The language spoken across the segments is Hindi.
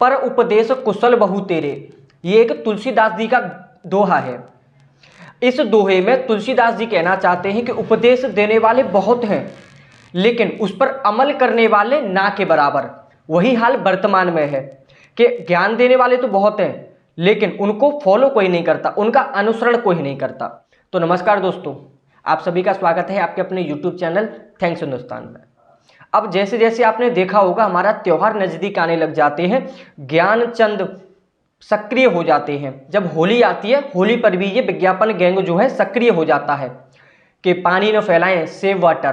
पर उपदेश कुशल बहु तेरे, ये एक तुलसीदास जी का दोहा है। इस दोहे में तुलसीदास जी कहना चाहते हैं कि उपदेश देने वाले बहुत हैं, लेकिन उस पर अमल करने वाले ना के बराबर। वही हाल वर्तमान में है कि ज्ञान देने वाले तो बहुत हैं, लेकिन उनको फॉलो कोई नहीं करता, उनका अनुसरण कोई नहीं करता। तो नमस्कार दोस्तों, आप सभी का स्वागत है आपके अपने YouTube चैनल थैंक्स हिंदुस्तान में। अब जैसे जैसे आपने देखा होगा, हमारा त्यौहार नज़दीक आने लग जाते हैं, ज्ञानचंद सक्रिय हो जाते हैं। जब होली आती है, होली पर भी ये विज्ञापन गैंग जो है सक्रिय हो जाता है कि पानी न फैलाएं, सेव वाटर।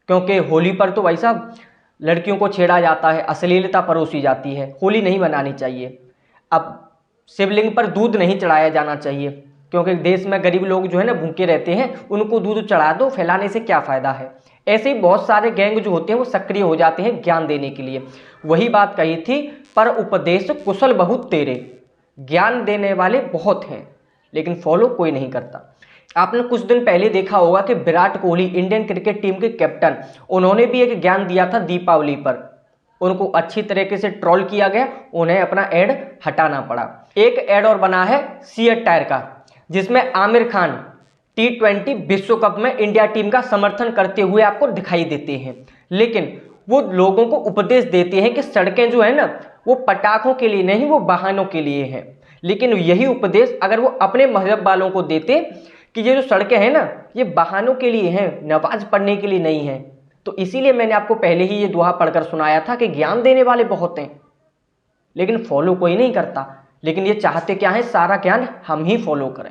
क्योंकि होली पर तो भाई साहब लड़कियों को छेड़ा जाता है, अश्लीलता परोसी जाती है, होली नहीं मनानी चाहिए। अब शिवलिंग पर दूध नहीं चढ़ाया जाना चाहिए, क्योंकि देश में गरीब लोग जो है ना भूखे रहते हैं, उनको दूध चढ़ा दो, फैलाने से क्या फ़ायदा है। ऐसे ही बहुत सारे गैंग जो होते हैं वो सक्रिय हो जाते हैं ज्ञान देने के लिए। वही बात कही थी, पर उपदेश कुशल बहुत तेरे, ज्ञान देने वाले बहुत हैं लेकिन फॉलो कोई नहीं करता। आपने कुछ दिन पहले देखा होगा कि Virat Kohli Indian cricket team के कैप्टन, उन्होंने भी एक ज्ञान दिया था दीपावली पर। उनको अच्छी तरीके से ट्रोल किया गया, उन्हें अपना एड हटाना पड़ा। एक एड और बना है सीएट टायर का, जिसमें आमिर खान T20 विश्व कप में इंडिया टीम का समर्थन करते हुए आपको दिखाई देते हैं। लेकिन वो लोगों को उपदेश देते हैं कि सड़कें जो है ना, वो पटाखों के लिए नहीं, वो वाहनों के लिए हैं। लेकिन यही उपदेश अगर वो अपने मजहब वालों को देते कि ये जो सड़कें हैं ना, ये वाहनों के लिए हैं, नमाज पढ़ने के लिए नहीं है। तो इसीलिए मैंने आपको पहले ही ये दोहा पढ़कर सुनाया था कि ज्ञान देने वाले बहुत हैं लेकिन फॉलो कोई नहीं करता। लेकिन ये चाहते क्या है, सारा ज्ञान हम ही फॉलो करें।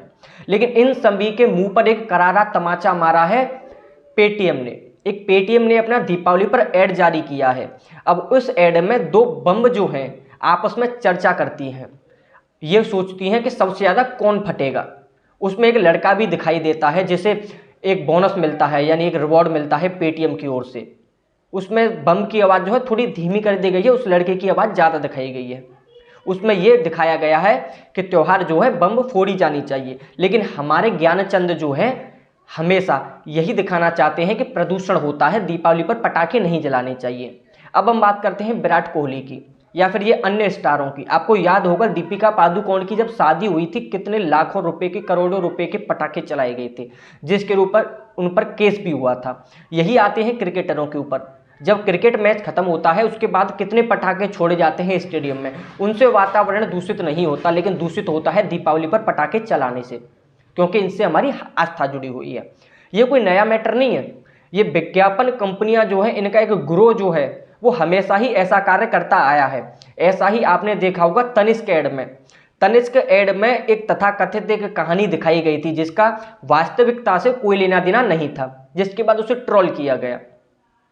लेकिन इन सभी के मुंह पर एक करारा तमाचा मारा है पेटीएम ने। एक पेटीएम ने अपना दीपावली पर ऐड जारी किया है। अब उस ऐड में दो बम जो हैं आपस में चर्चा करती हैं, ये सोचती हैं कि सबसे ज़्यादा कौन फटेगा। उसमें एक लड़का भी दिखाई देता है जिसे एक बोनस मिलता है, यानी एक रिवॉर्ड मिलता है पेटीएम की ओर से। उसमें बम की आवाज़ जो है थोड़ी धीमी कर दी गई है, उस लड़के की आवाज़ ज़्यादा दिखाई गई है। उसमें यह दिखाया गया है कि त्यौहार जो है बम फोड़ी जानी चाहिए। लेकिन हमारे ज्ञानचंद जो है हमेशा यही दिखाना चाहते हैं कि प्रदूषण होता है, दीपावली पर पटाखे नहीं जलाने चाहिए। अब हम बात करते हैं विराट कोहली की या फिर ये अन्य स्टारों की। आपको याद होगा दीपिका पादुकोण की जब शादी हुई थी, कितने लाखों रुपए के, करोड़ों रुपए के पटाखे चलाए गए थे, जिसके ऊपर उन पर केस भी हुआ था। यही आते हैं क्रिकेटरों के ऊपर। जब क्रिकेट मैच खत्म होता है उसके बाद कितने पटाखे छोड़े जाते हैं स्टेडियम में, उनसे वातावरण दूषित नहीं होता, लेकिन दूषित होता है दीपावली पर पटाखे चलाने से, क्योंकि इनसे हमारी आस्था जुड़ी हुई है। ये कोई नया मैटर नहीं है। ये विज्ञापन कंपनियां जो है, इनका एक ग्रोह जो है वो हमेशा ही ऐसा कार्य करता आया है। ऐसा ही आपने देखा होगा तनिष्क ऐड में। तनिष्क ऐड में एक तथाकथित एक कहानी दिखाई गई थी जिसका वास्तविकता से कोई लेना देना नहीं था, जिसके बाद उसे ट्रोल किया गया,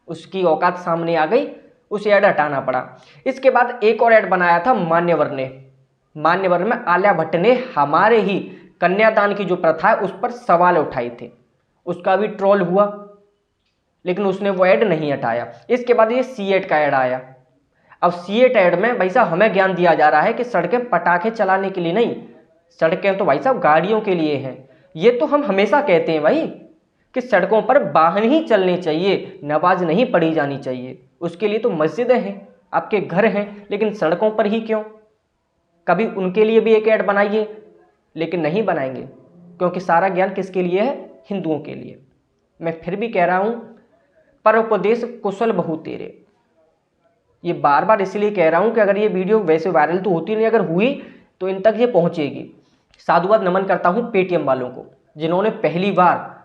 उसकी औकात सामने आ गई, उसे ऐड हटाना पड़ा। इसके बाद एक और ऐड बनाया था मान्यवर ने। मान्यवर में आलिया भट्ट ने हमारे ही कन्यादान की जो प्रथा है उस पर सवाल उठाए थे, उसका भी ट्रोल हुआ, लेकिन उसने वो ऐड नहीं हटाया। इसके बाद ये सीएट का ऐड आया। अब सीएट ऐड में भाई साहब हमें ज्ञान दिया जा रहा है कि सड़कें पटाखे चलाने के लिए नहीं, सड़कें तो भाई साहब गाड़ियों के लिए हैं। ये तो हम हमेशा कहते हैं भाई कि सड़कों पर वाहन ही चलने चाहिए, नमाज नहीं पढ़ी जानी चाहिए। उसके लिए तो मस्जिदें हैं, आपके घर हैं, लेकिन सड़कों पर ही क्यों? कभी उनके लिए भी एक ऐड बनाइए, लेकिन नहीं बनाएंगे, क्योंकि सारा ज्ञान किसके लिए है? हिंदुओं के लिए। मैं फिर भी कह रहा हूं, पर उपदेश कुशल बहु तेरे। ये बार बार इसलिए कह रहा हूं कि अगर ये वीडियो वैसे वायरल तो होती नहीं, अगर हुई तो इन तक ये पहुंचेगी। साधुवाद नमन करता हूं पेटीएम वालों को, जिन्होंने पहली बार,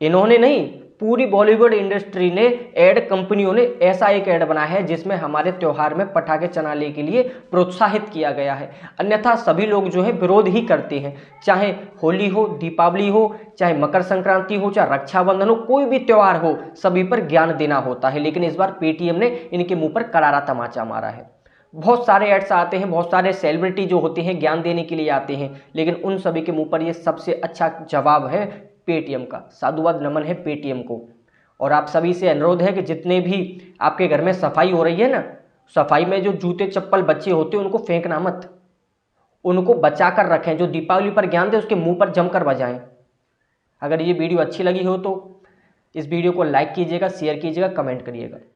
इन्होंने नहीं, पूरी बॉलीवुड इंडस्ट्री ने, ऐड कंपनियों ने ऐसा एक ऐड बनाया है जिसमें हमारे त्योहार में पटाखे चलाने के लिए प्रोत्साहित किया गया है। अन्यथा सभी लोग जो है विरोध ही करते हैं। चाहे होली हो, दीपावली हो, चाहे मकर संक्रांति हो, चाहे रक्षाबंधन हो, कोई भी त्यौहार हो, सभी पर ज्ञान देना होता है। लेकिन इस बार पेटीएम ने इनके मुंह पर करारा तमाचा मारा है। बहुत सारे एड्स आते हैं, बहुत सारे सेलिब्रिटी जो होते हैं ज्ञान देने के लिए आते हैं, लेकिन उन सभी के मुंह पर ये सबसे अच्छा जवाब है पेटीएम का। साधुवाद नमन है पेटीएम को। और आप सभी से अनुरोध है कि जितने भी आपके घर में सफाई हो रही है ना, सफाई में जो जूते चप्पल बच्चे होते हैं उनको फेंकना मत, उनको बचा कर रखें। जो दीपावली पर ज्ञान दे उसके मुंह पर जमकर बजाएं। अगर ये वीडियो अच्छी लगी हो तो इस वीडियो को लाइक कीजिएगा, शेयर कीजिएगा, कमेंट करिएगा।